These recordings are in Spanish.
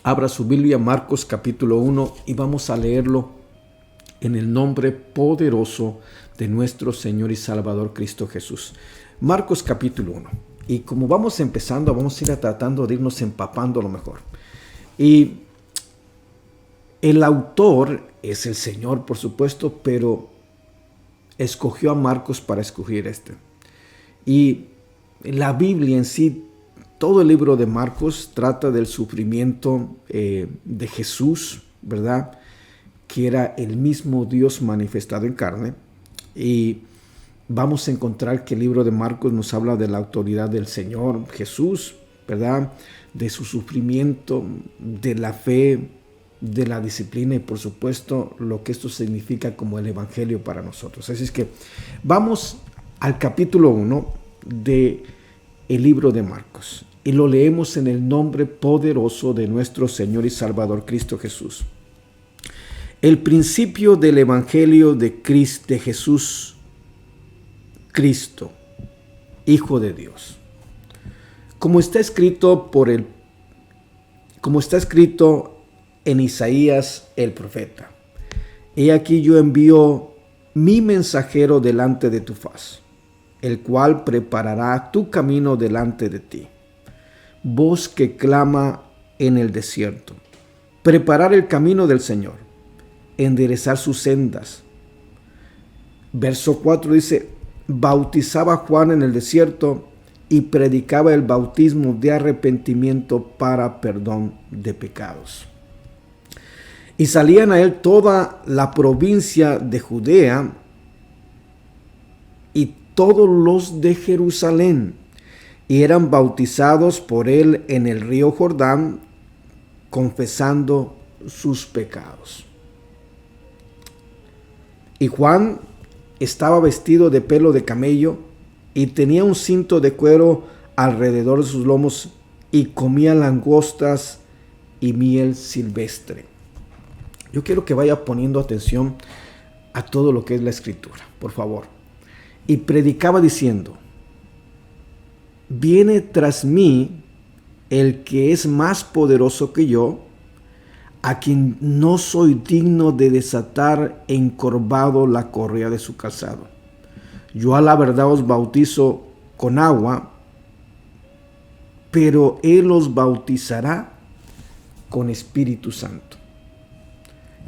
abra su Biblia, Marcos capítulo 1, y vamos a leerlo en el nombre poderoso de nuestro Señor y Salvador Cristo Jesús. Marcos capítulo 1. Y como vamos empezando, vamos a ir tratando de irnos empapando lo mejor. Y el autor es el Señor, por supuesto, pero escogió a Marcos para escoger este. Y la Biblia en sí, todo el libro de Marcos trata del sufrimiento de Jesús, ¿verdad? Que era el mismo Dios manifestado en carne. Y vamos a encontrar que el libro de Marcos nos habla de la autoridad del Señor Jesús, ¿verdad? De su sufrimiento, de la fe, de la disciplina y por supuesto lo que esto significa como el evangelio para nosotros. Así es que vamos al capítulo 1 del libro de Marcos y lo leemos en el nombre poderoso de nuestro Señor y Salvador Cristo Jesús. El principio del evangelio de Jesús Cristo, Hijo de Dios. Como está escrito en Isaías el profeta: He aquí yo envío mi mensajero delante de tu faz, el cual preparará tu camino delante de ti. Voz que clama en el desierto: preparar el camino del Señor, enderezar sus sendas. Verso 4 dice: bautizaba Juan en el desierto y predicaba el bautismo de arrepentimiento para perdón de pecados. Y salían a él toda la provincia de Judea y todos los de Jerusalén, y eran bautizados por él en el río Jordán, confesando sus pecados. Y Juan estaba vestido de pelo de camello y tenía un cinto de cuero alrededor de sus lomos, y comía langostas y miel silvestre. Yo quiero que vaya poniendo atención a todo lo que es la escritura, por favor. Y predicaba diciendo: viene tras mí el que es más poderoso que yo, a quien no soy digno de desatar encorvado la correa de su calzado. Yo a la verdad os bautizo con agua, pero él os bautizará con Espíritu Santo.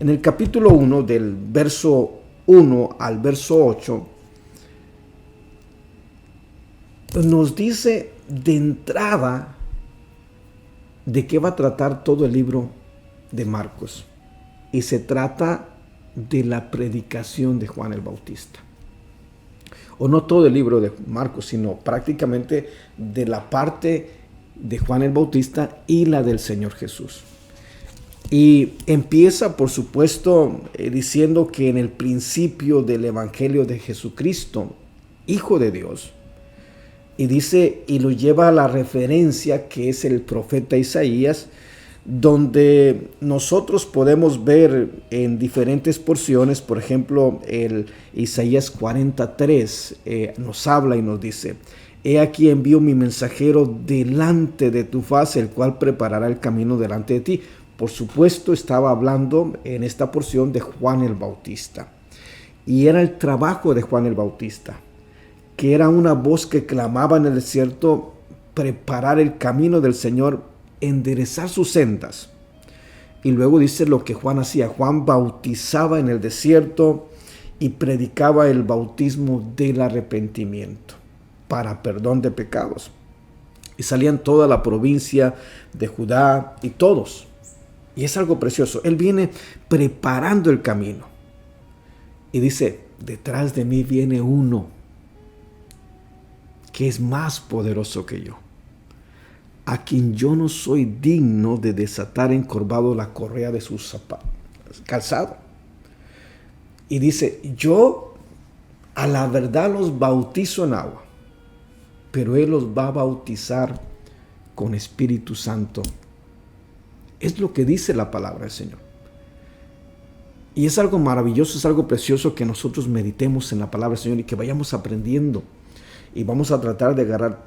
En el capítulo 1, del verso 1 al verso 8, nos dice de entrada de qué va a tratar todo el libro de Marcos. Y se trata de la predicación de Juan el Bautista. O no todo el libro de Marcos, sino prácticamente de la parte de Juan el Bautista y la del Señor Jesús. Y empieza, por supuesto, diciendo que en el principio del evangelio de Jesucristo, Hijo de Dios, y dice, y lo lleva a la referencia que es el profeta Isaías, donde nosotros podemos ver en diferentes porciones, por ejemplo, el Isaías 43 nos habla y nos dice: He aquí envío mi mensajero delante de tu faz, el cual preparará el camino delante de ti. Por supuesto, estaba hablando en esta porción de Juan el Bautista. Y era el trabajo de Juan el Bautista, que era una voz que clamaba en el desierto: preparar el camino del Señor, enderezar sus sendas. Y luego dice lo que Juan hacía. Juan bautizaba en el desierto y predicaba el bautismo del arrepentimiento para perdón de pecados. Y salían toda la provincia de Judá y todos. Y es algo precioso. Él viene preparando el camino. Y dice: detrás de mí viene uno que es más poderoso que yo, a quien yo no soy digno de desatar encorvado la correa de su calzado. Y dice: yo a la verdad los bautizo en agua, pero él los va a bautizar con Espíritu Santo. Es lo que dice la palabra del Señor. Y es algo maravilloso, es algo precioso que nosotros meditemos en la palabra del Señor y que vayamos aprendiendo. Y vamos a tratar de agarrar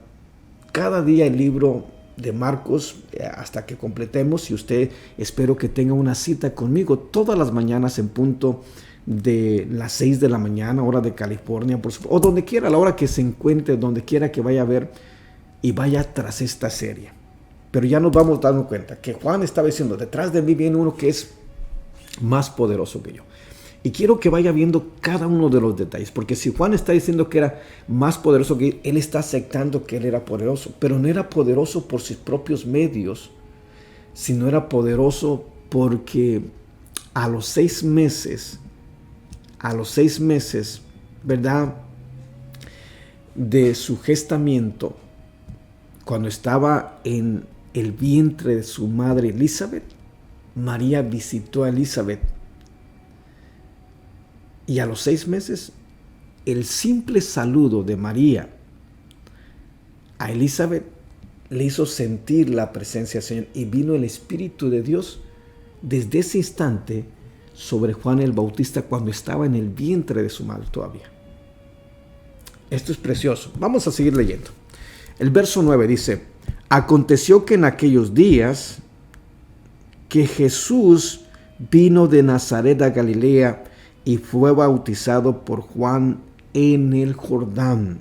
cada día el libro de Marcos hasta que completemos. Y usted, espero que tenga una cita conmigo todas las mañanas en punto de las 6 de la mañana, hora de California, o donde quiera, a la hora que se encuentre, donde quiera que vaya a ver y vaya tras esta serie. Pero ya nos vamos dando cuenta que Juan estaba diciendo, detrás de mí viene uno que es más poderoso que yo. Y quiero que vaya viendo cada uno de los detalles, porque si Juan está diciendo que era más poderoso que él está aceptando que él era poderoso, pero no era poderoso por sus propios medios, sino era poderoso porque a los 6 meses, ¿verdad?, de su gestamiento, cuando estaba en el vientre de su madre Elizabeth, María visitó a Elizabeth. Y a los 6 meses, el simple saludo de María a Elizabeth le hizo sentir la presencia del Señor, y vino el Espíritu de Dios desde ese instante sobre Juan el Bautista cuando estaba en el vientre de su madre todavía. Esto es precioso. Vamos a seguir leyendo. El verso 9 dice: aconteció que en aquellos días que Jesús vino de Nazaret a Galilea y fue bautizado por Juan en el Jordán.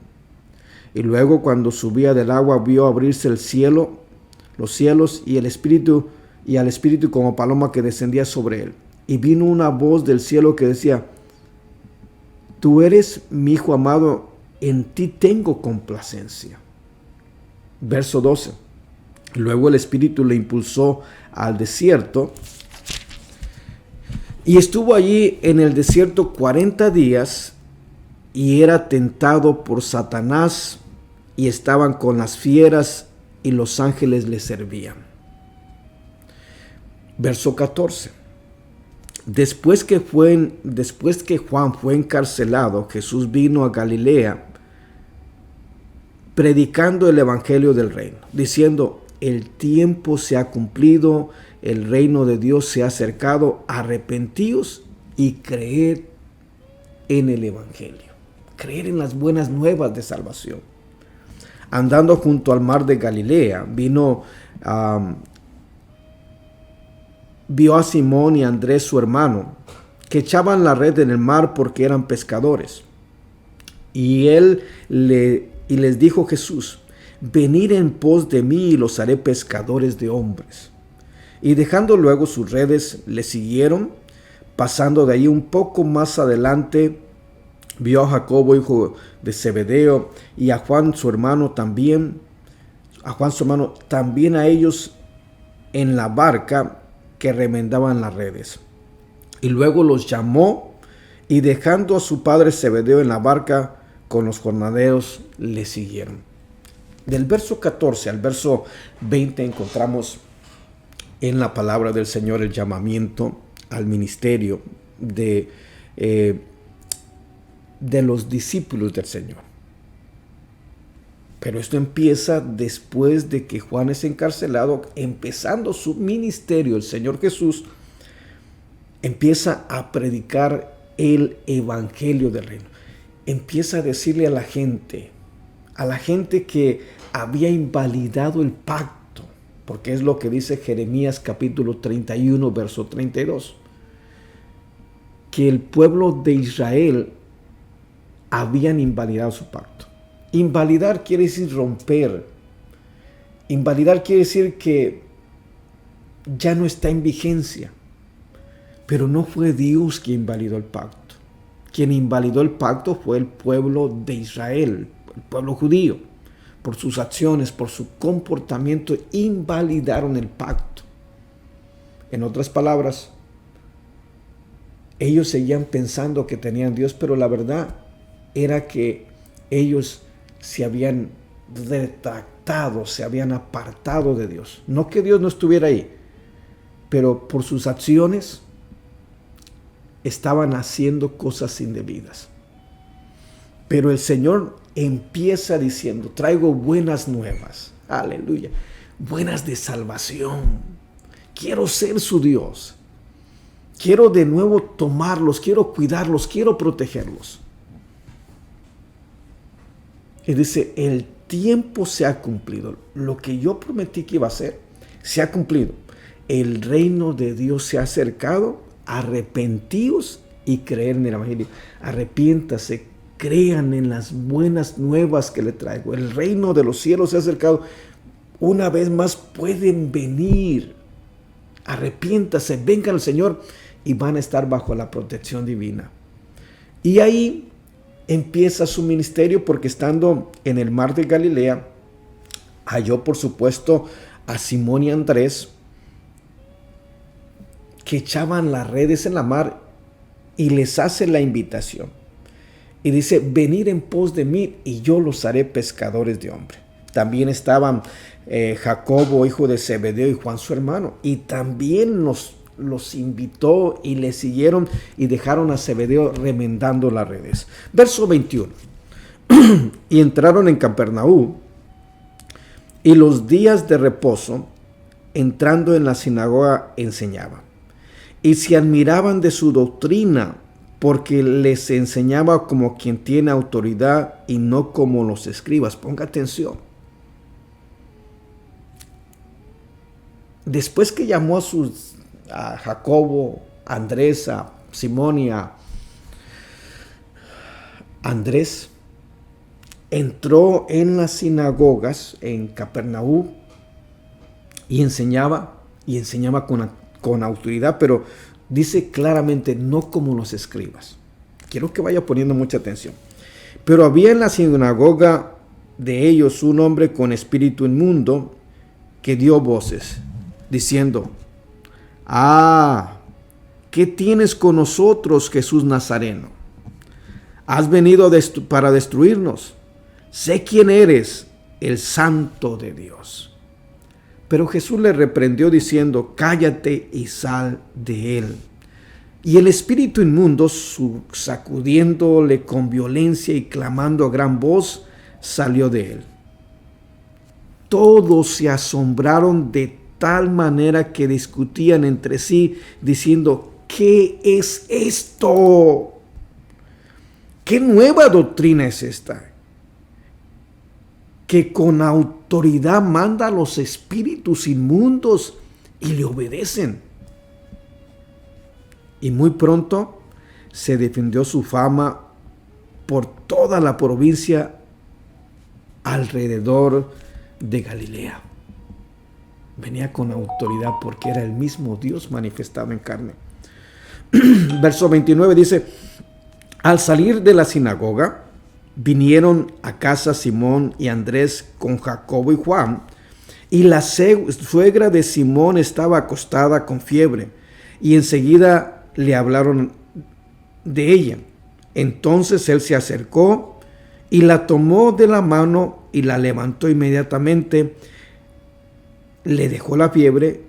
Y luego, cuando subía del agua, vio abrirse el cielo, los cielos, y al Espíritu como paloma que descendía sobre él. Y vino una voz del cielo que decía: tú eres mi Hijo amado, en ti tengo complacencia. Verso 12. Luego el Espíritu le impulsó al desierto, y estuvo allí en el desierto 40 días, y era tentado por Satanás, y estaban con las fieras, y los ángeles le servían. Verso 14. Después que Juan fue encarcelado, Jesús vino a Galilea, predicando el evangelio del reino, diciendo: el tiempo se ha cumplido, el reino de Dios se ha acercado, arrepentíos y creed en el evangelio. Creer en las buenas nuevas de salvación. Andando junto al mar de Galilea, vio a Simón y a Andrés su hermano, que echaban la red en el mar porque eran pescadores. Y les dijo Jesús: venid en pos de mí y los haré pescadores de hombres. Y dejando luego sus redes, le siguieron. Pasando de ahí un poco más adelante, vio a Jacobo, hijo de Zebedeo, y a Juan su hermano también, a ellos en la barca que remendaban las redes. Y luego los llamó, y dejando a su padre Zebedeo en la barca con los jornaleros, le siguieron. Del verso 14 al verso 20 encontramos en la palabra del Señor el llamamiento al ministerio de los discípulos del Señor. Pero esto empieza después de que Juan es encarcelado. Empezando su ministerio, el Señor Jesús empieza a predicar el evangelio del reino. Empieza a decirle a la gente que había invalidado el pacto, porque es lo que dice Jeremías capítulo 31, verso 32, que el pueblo de Israel habían invalidado su pacto. Invalidar quiere decir romper. Invalidar quiere decir que ya no está en vigencia. Pero no fue Dios quien invalidó el pacto. Quien invalidó el pacto fue el pueblo de Israel, el pueblo judío. Por sus acciones, por su comportamiento, invalidaron el pacto. En otras palabras, ellos seguían pensando que tenían Dios, pero la verdad era que ellos se habían retractado, se habían apartado de Dios. No que Dios no estuviera ahí, pero por sus acciones estaban haciendo cosas indebidas. Pero el Señor empieza diciendo: traigo buenas nuevas, aleluya, buenas de salvación. Quiero ser su Dios. Quiero de nuevo tomarlos, quiero cuidarlos, quiero protegerlos. Y dice, el tiempo se ha cumplido. Lo que yo prometí que iba a hacer, se ha cumplido. El reino de Dios se ha acercado. Arrepentíos y creer en el Evangelio. Arrepiéntase, crean en las buenas nuevas que le traigo. El reino de los cielos se ha acercado. Una vez más pueden venir. Arrepiéntase, vengan al Señor y van a estar bajo la protección divina. Y ahí empieza su ministerio, porque estando en el mar de Galilea, halló por supuesto a Simón y Andrés, que echaban las redes en la mar, y les hace la invitación. Y dice, venid en pos de mí y yo los haré pescadores de hombres. También estaban Jacobo, hijo de Zebedeo, y Juan su hermano. Y también los invitó y le siguieron y dejaron a Zebedeo remendando las redes. Verso 21. Y entraron en Capernaum, y los días de reposo, entrando en la sinagoga, enseñaba. Y se admiraban de su doctrina, porque les enseñaba como quien tiene autoridad y no como los escribas. Ponga atención. Después que llamó a Jacobo, a Andrés, a Simón y a Andrés, entró en las sinagogas en Capernaum y enseñaba con autoridad, pero dice claramente, no como los escribas. Quiero que vaya poniendo mucha atención. Pero había en la sinagoga de ellos un hombre con espíritu inmundo que dio voces, diciendo, ¿qué tienes con nosotros, Jesús Nazareno? ¿Has venido para destruirnos? Sé quién eres, el Santo de Dios. Pero Jesús le reprendió diciendo, cállate y sal de él. Y el espíritu inmundo, sacudiéndole con violencia y clamando a gran voz, salió de él. Todos se asombraron de tal manera que discutían entre sí, diciendo, ¿qué es esto? ¿Qué nueva doctrina es esta? Que con autoridad manda a los espíritus inmundos y le obedecen. Y muy pronto se difundió su fama por toda la provincia alrededor de Galilea. Venía con autoridad porque era el mismo Dios manifestado en carne. Verso 29 dice, al salir de la sinagoga, vinieron a casa Simón y Andrés con Jacobo y Juan, y la suegra de Simón estaba acostada con fiebre, y enseguida le hablaron de ella. Entonces él se acercó y la tomó de la mano y la levantó inmediatamente, le dejó la fiebre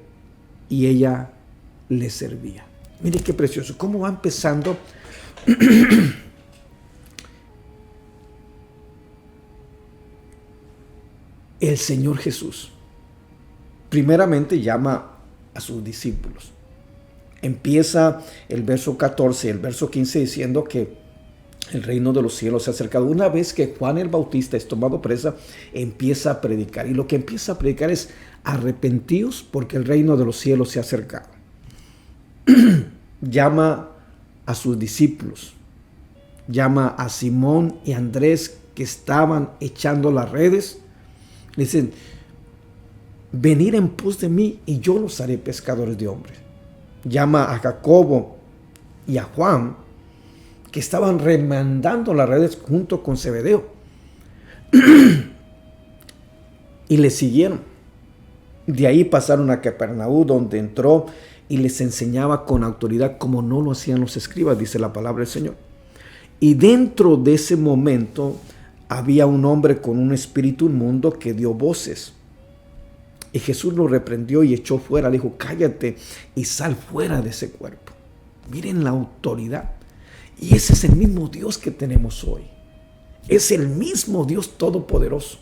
y ella le servía. Mire qué precioso, cómo va empezando el Señor Jesús. Primeramente llama a sus discípulos. Empieza el verso 14 y el verso 15 diciendo que el reino de los cielos se ha acercado. Una vez que Juan el Bautista es tomado presa, empieza a predicar. Y lo que empieza a predicar es arrepentíos porque el reino de los cielos se ha acercado. Llama a sus discípulos. Llama a Simón y Andrés que estaban echando las redes. Dicen, venid en pos de mí y yo los haré pescadores de hombres. Llama a Jacobo y a Juan, que estaban remendando las redes junto con Zebedeo. Y le siguieron. De ahí pasaron a Capernaum, donde entró y les enseñaba con autoridad como no lo hacían los escribas, dice la palabra del Señor. Y dentro de ese momento había un hombre con un espíritu inmundo que dio voces. Y Jesús lo reprendió y echó fuera. Le dijo, cállate y sal fuera de ese cuerpo. Miren la autoridad. Y ese es el mismo Dios que tenemos hoy. Es el mismo Dios todopoderoso.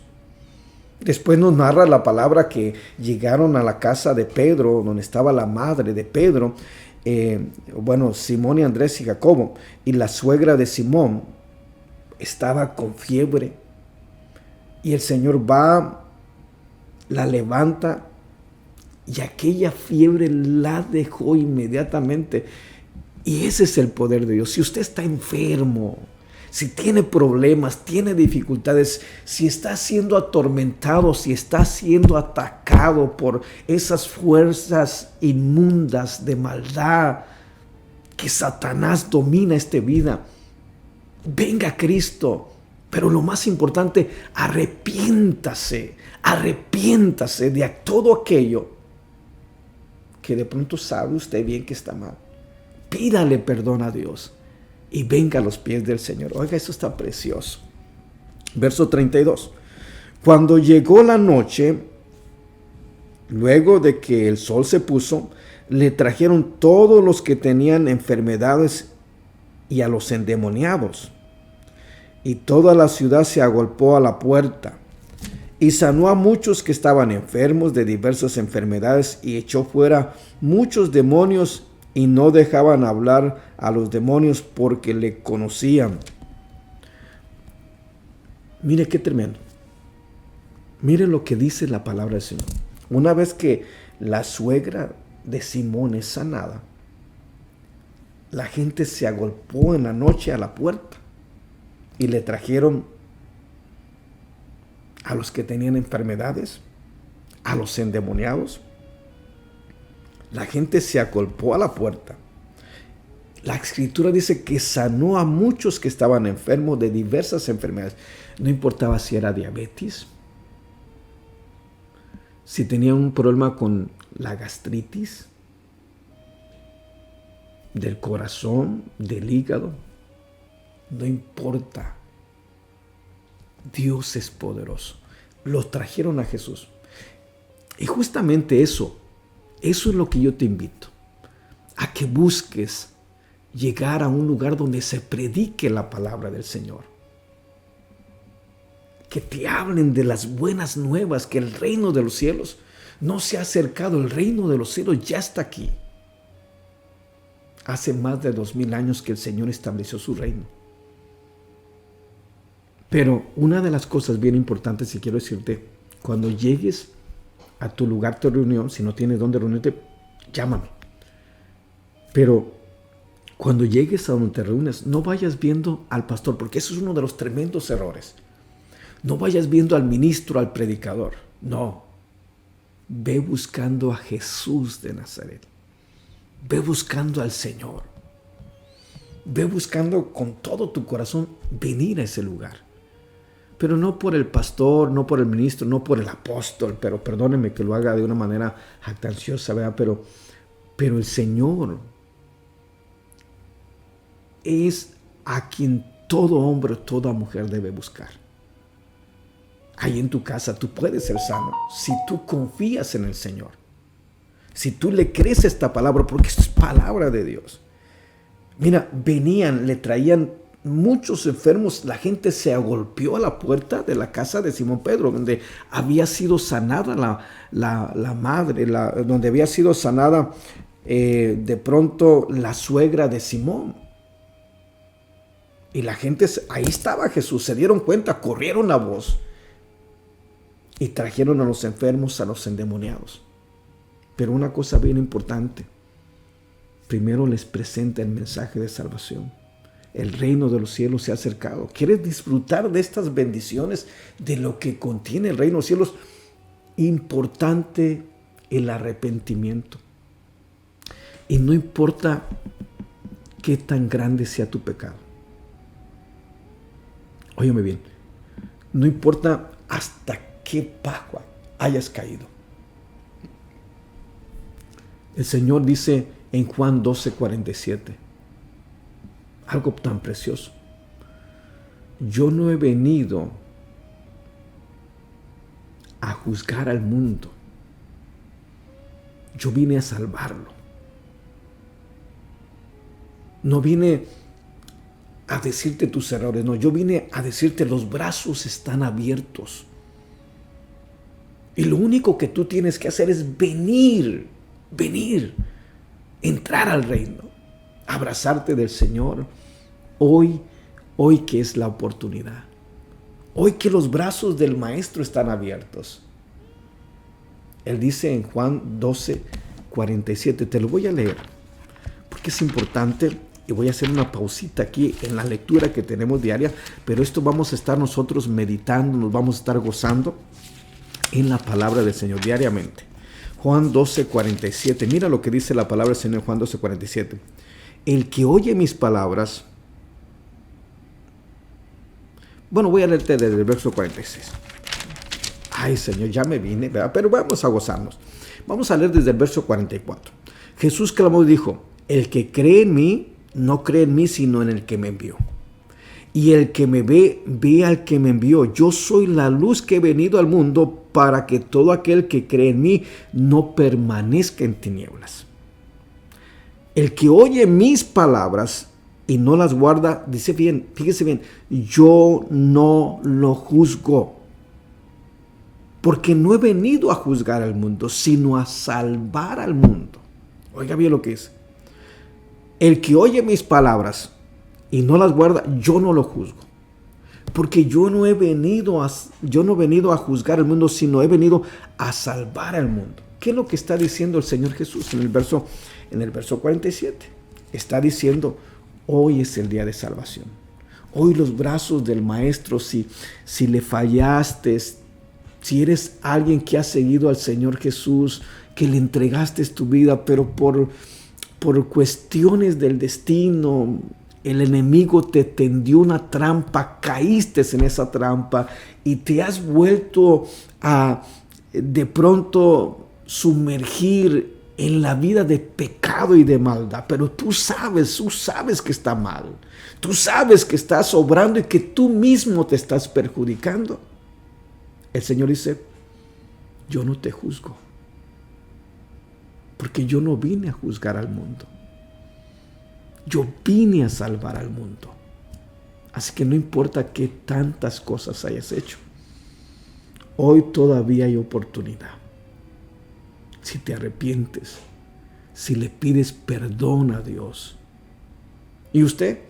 Después nos narra la palabra que llegaron a la casa de Pedro, donde estaba la madre de Pedro, Simón y Andrés y Jacobo. Y la suegra de Simón estaba con fiebre. Y el Señor va, la levanta y aquella fiebre la dejó inmediatamente. Y ese es el poder de Dios. Si usted está enfermo, si tiene problemas, tiene dificultades, si está siendo atormentado, si está siendo atacado por esas fuerzas inmundas de maldad que Satanás domina esta vida, venga a Cristo. Pero lo más importante, arrepiéntase de todo aquello que de pronto sabe usted bien que está mal. Pídale perdón a Dios y venga a los pies del Señor. Oiga, eso está precioso. Verso 32. Cuando llegó la noche, luego de que el sol se puso, le trajeron todos los que tenían enfermedades y a los endemoniados. Y toda la ciudad se agolpó a la puerta. Y sanó a muchos que estaban enfermos de diversas enfermedades y echó fuera muchos demonios y no dejaban hablar a los demonios porque le conocían. Mire qué tremendo. Mire lo que dice la palabra del Señor. Una vez que la suegra de Simón es sanada, la gente se agolpó en la noche a la puerta y le trajeron a los que tenían enfermedades, a los endemoniados. La gente se agolpó a la puerta. La Escritura dice que sanó a muchos que estaban enfermos de diversas enfermedades. No importaba si era diabetes, si tenía un problema con la gastritis, del corazón, del hígado. No importa. Dios es poderoso. Los trajeron a Jesús. Y justamente eso es lo que yo te invito. A que busques llegar a un lugar donde se predique la palabra del Señor. Que te hablen de las buenas nuevas, que el reino de los cielos no se ha acercado. El reino de los cielos ya está aquí. Hace más de 2000 años que el Señor estableció su reino. Pero una de las cosas bien importantes que quiero decirte, cuando llegues a tu lugar de reunión, si no tienes dónde reunirte, llámame. Pero cuando llegues a donde te reúnes, no vayas viendo al pastor, porque eso es uno de los tremendos errores. No vayas viendo al ministro, al predicador. No. Ve buscando a Jesús de Nazaret. Ve buscando al Señor. Ve buscando con todo tu corazón venir a ese lugar. Pero no por el pastor, no por el ministro, no por el apóstol, pero perdónenme que lo haga de una manera jactanciosa, ¿verdad? Pero el Señor es a quien todo hombre, toda mujer debe buscar. Ahí en tu casa tú puedes ser sano si tú confías en el Señor. Si tú le crees esta palabra, porque esto es palabra de Dios. Mira, venían, le traían muchos enfermos. La gente se agolpeó a la puerta de la casa de Simón Pedro, donde había sido sanada la madre, donde había sido sanada de pronto la suegra de Simón. Y la gente, ahí estaba Jesús, se dieron cuenta, corrieron la voz y trajeron a los enfermos, a los endemoniados. Pero una cosa bien importante, primero les presenta el mensaje de salvación. El reino de los cielos se ha acercado. ¿Quieres disfrutar de estas bendiciones, de lo que contiene el reino de los cielos? Importante el arrepentimiento. Y no importa qué tan grande sea tu pecado. Óyeme bien. No importa hasta qué pascua hayas caído. El Señor dice en Juan 12:47, algo tan precioso. Yo no he venido a juzgar al mundo. Yo vine a salvarlo. No vine a decirte tus errores, no. Yo vine a decirte los brazos están abiertos. Y lo único que tú tienes que hacer es venir, entrar al reino, abrazarte del Señor. Hoy que es la oportunidad. Hoy que los brazos del Maestro están abiertos. Él dice en Juan 12:47, te lo voy a leer, porque es importante, y voy a hacer una pausita aquí en la lectura que tenemos diaria, pero esto vamos a estar nosotros meditando, nos vamos a estar gozando en la palabra del Señor diariamente. Juan 12:47, mira lo que dice la palabra del Señor, Juan 12:47. El que oye mis palabras, bueno, voy a leerte desde el verso 46. Ay, Señor, ya me vine, ¿verdad? Pero vamos a gozarnos. Vamos a leer desde el verso 44. Jesús clamó y dijo, el que cree en mí, no cree en mí, sino en el que me envió. Y el que me ve, ve al que me envió. Yo soy la luz que he venido al mundo para que todo aquel que cree en mí no permanezca en tinieblas. El que oye mis palabras y no las guarda, dice bien, fíjese bien, yo no lo juzgo. Porque no he venido a juzgar al mundo, sino a salvar al mundo. Oiga bien lo que es. El que oye mis palabras y no las guarda, yo no lo juzgo. Porque yo no he venido a juzgar al mundo, sino he venido a salvar al mundo. ¿Qué es lo que está diciendo el Señor Jesús en el verso 47? Está diciendo, hoy es el día de salvación. Hoy los brazos del Maestro, si le fallaste, si eres alguien que ha seguido al Señor Jesús, que le entregaste tu vida, pero por cuestiones del destino, el enemigo te tendió una trampa, caíste en esa trampa y te has vuelto a de pronto sumergir en la vida de pecado y de maldad, pero tú sabes que está mal, tú sabes que estás obrando y que tú mismo te estás perjudicando. El Señor dice, yo no te juzgo, porque yo no vine a juzgar al mundo. Yo vine a salvar al mundo. Así que no importa qué tantas cosas hayas hecho, hoy todavía hay oportunidad. Si te arrepientes, si le pides perdón a Dios. Y usted,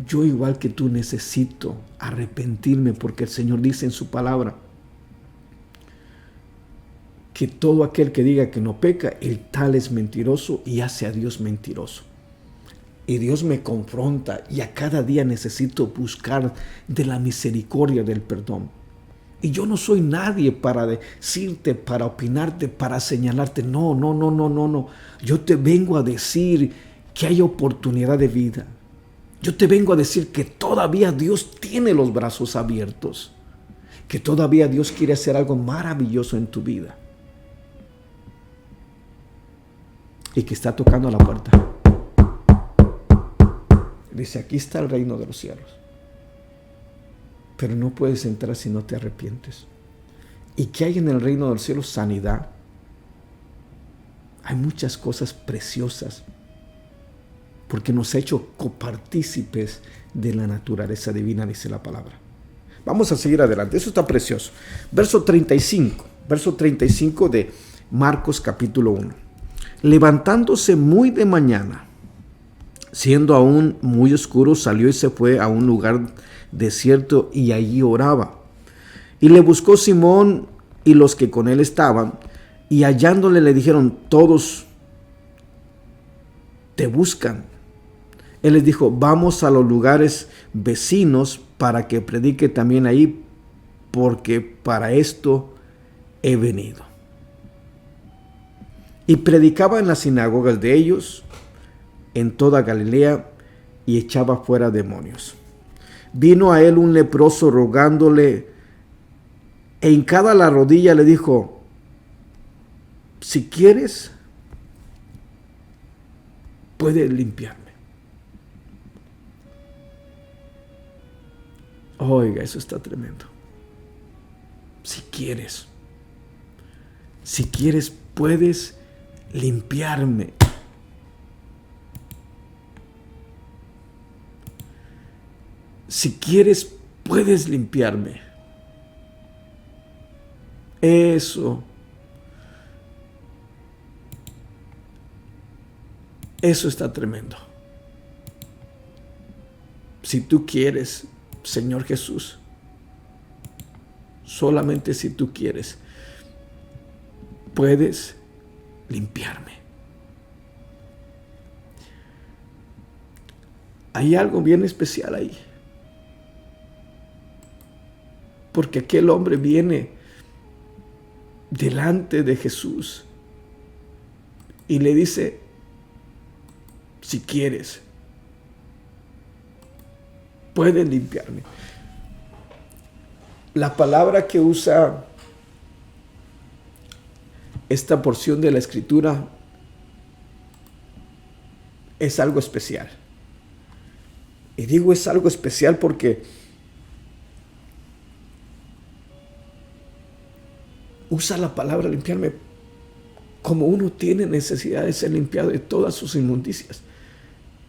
yo igual que tú necesito arrepentirme, porque el Señor dice en su palabra que todo aquel que diga que no peca, el tal es mentiroso y hace a Dios mentiroso. Y Dios me confronta y a cada día necesito buscar de la misericordia del perdón. Y yo no soy nadie para decirte, para opinarte, para señalarte. No. Yo te vengo a decir que hay oportunidad de vida. Yo te vengo a decir que todavía Dios tiene los brazos abiertos. Que todavía Dios quiere hacer algo maravilloso en tu vida. Y que está tocando a la puerta. Dice, aquí está el reino de los cielos. Pero no puedes entrar si no te arrepientes. ¿Y qué hay en el reino de los cielos? Sanidad. Hay muchas cosas preciosas. Porque nos ha hecho copartícipes de la naturaleza divina, dice la palabra. Vamos a seguir adelante. Eso está precioso. Verso 35. Verso 35 de Marcos capítulo 1. Levantándose muy de mañana, siendo aún muy oscuro, salió y se fue a un lugar desierto y allí oraba. Y le buscó Simón y los que con él estaban, y hallándole le dijeron, todos te buscan. Él les dijo, vamos a los lugares vecinos para que predique también ahí, porque para esto he venido. Y predicaba en las sinagogas de ellos, en toda Galilea, y echaba fuera demonios. Vino a él un leproso rogándole, e hincada la rodilla le dijo, si quieres, puedes limpiarme. Oiga, eso está tremendo. Si quieres, puedes limpiarme. Si quieres, puedes limpiarme. Eso está tremendo. Si tú quieres, Señor Jesús, solamente si tú quieres, puedes limpiarme. Hay algo bien especial ahí. Porque aquel hombre viene delante de Jesús y le dice, si quieres, puedes limpiarme. La palabra que usa esta porción de la Escritura es algo especial. Y digo es algo especial porque usa la palabra limpiarme como uno tiene necesidad de ser limpiado de todas sus inmundicias.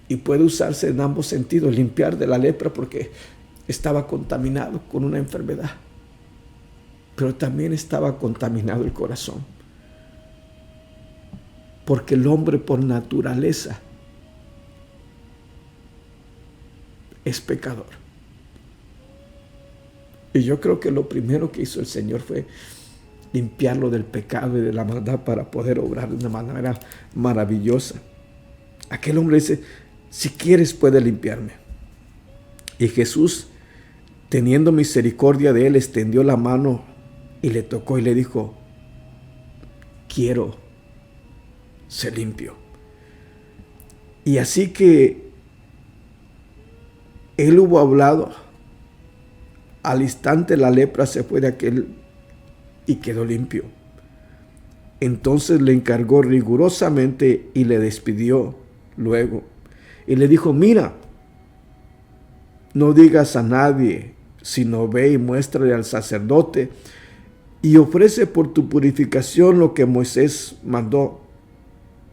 Y puede usarse en ambos sentidos, limpiar de la lepra porque estaba contaminado con una enfermedad. Pero también estaba contaminado el corazón. Porque el hombre por naturaleza es pecador. Y yo creo que lo primero que hizo el Señor fue limpiarlo del pecado y de la maldad para poder obrar de una manera maravillosa. Aquel hombre dice, si quieres puedes limpiarme. Y Jesús, teniendo misericordia de él, extendió la mano y le tocó y le dijo, quiero ser limpio. Y así que él hubo hablado, al instante la lepra se fue de aquel y quedó limpio. Entonces le encargó rigurosamente y le despidió luego. Y le dijo, mira, no digas a nadie, sino ve y muéstrale al sacerdote y ofrece por tu purificación lo que Moisés mandó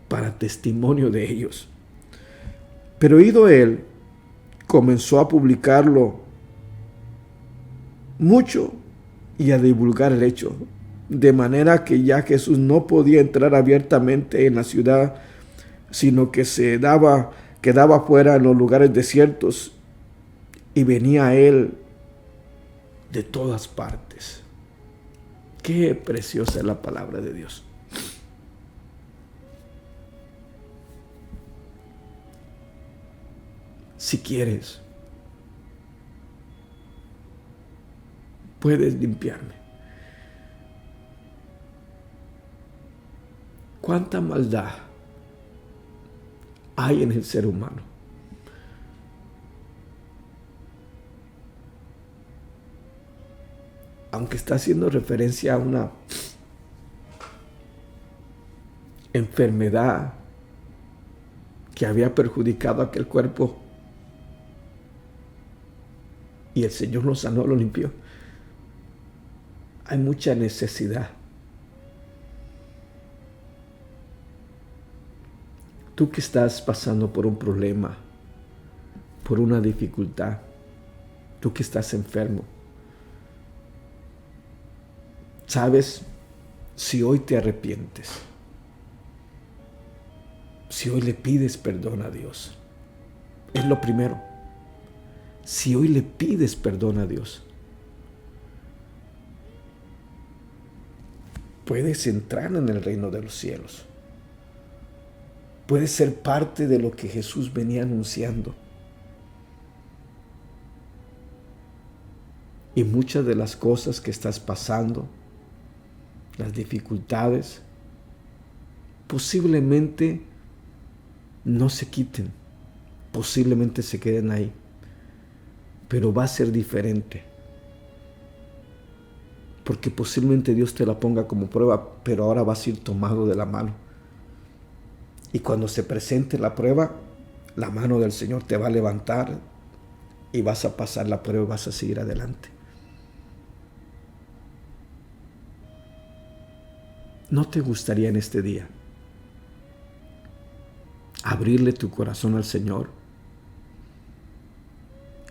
para testimonio de ellos. Pero ido él, comenzó a publicarlo mucho y a divulgar el hecho, de manera que ya Jesús no podía entrar abiertamente en la ciudad, sino que quedaba fuera en los lugares desiertos y venía a él de todas partes. Qué preciosa es la palabra de Dios. Si quieres, puedes limpiarme. ¿Cuánta maldad hay en el ser humano? Aunque está haciendo referencia a una enfermedad que había perjudicado aquel cuerpo y el Señor lo sanó, lo limpió. Hay mucha necesidad. Tú que estás pasando por un problema, por una dificultad, tú que estás enfermo, ¿sabes? Si hoy te arrepientes, si hoy le pides perdón a Dios, es lo primero. Si hoy le pides perdón a Dios, puedes entrar en el reino de los cielos. Puedes ser parte de lo que Jesús venía anunciando. Y muchas de las cosas que estás pasando, las dificultades, posiblemente no se quiten, posiblemente se queden ahí, pero va a ser diferente. Porque posiblemente Dios te la ponga como prueba, pero ahora vas a ir tomado de la mano. Y cuando se presente la prueba, la mano del Señor te va a levantar y vas a pasar la prueba y vas a seguir adelante. ¿No te gustaría en este día abrirle tu corazón al Señor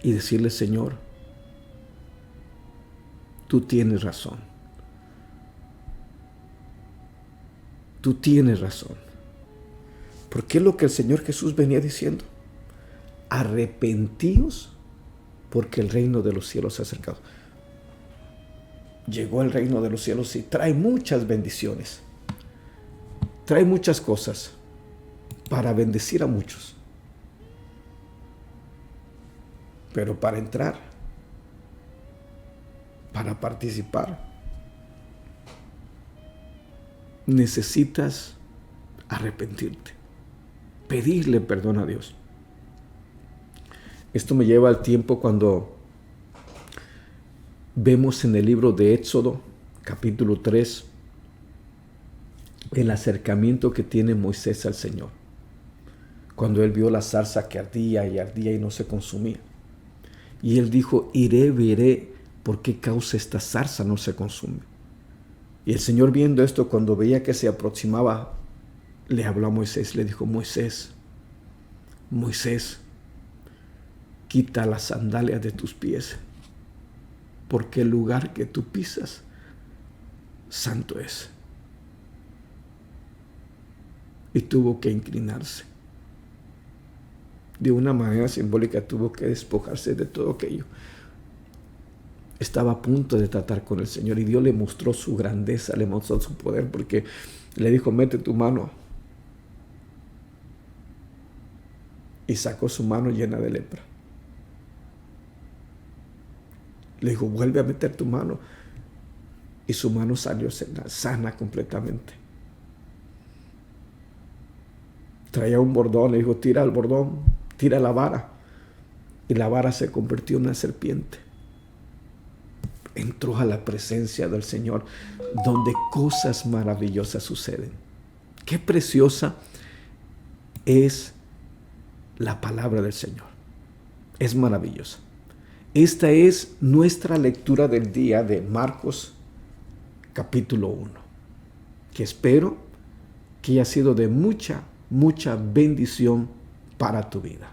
y decirle, Señor, tú tienes razón. Tú tienes razón. Porque es lo que el Señor Jesús venía diciendo. Arrepentíos porque el reino de los cielos se ha acercado. llegó el reino de los cielos y trae muchas bendiciones. Trae muchas cosas para bendecir a muchos. Pero para entrar, para participar, necesitas arrepentirte, pedirle perdón a Dios. Esto me lleva al tiempo cuando vemos en el libro de Éxodo, capítulo 3, el acercamiento que tiene Moisés al Señor. Cuando él vio la zarza que ardía y no se consumía. Y él dijo, iré, veré por qué causa esta zarza no se consume. Y el Señor, viendo esto, cuando veía que se aproximaba, le habló a Moisés, le dijo, Moisés, Moisés, quita las sandalias de tus pies, porque el lugar que tú pisas, santo es. Y tuvo que inclinarse. De una manera simbólica tuvo que despojarse de todo aquello. Estaba a punto de tratar con el Señor y Dios le mostró su grandeza, le mostró su poder, porque le dijo, mete tu mano. Y sacó su mano llena de lepra. Le dijo, vuelve a meter tu mano. Y su mano salió sana completamente. Traía un bordón, le dijo, tira el bordón, tira la vara. Y la vara se convirtió en una serpiente. Entró a la presencia del Señor, donde cosas maravillosas suceden. Qué preciosa es la palabra del Señor. Es maravillosa. Esta es nuestra lectura del día de Marcos, capítulo 1, que espero que haya sido de mucha bendición para tu vida.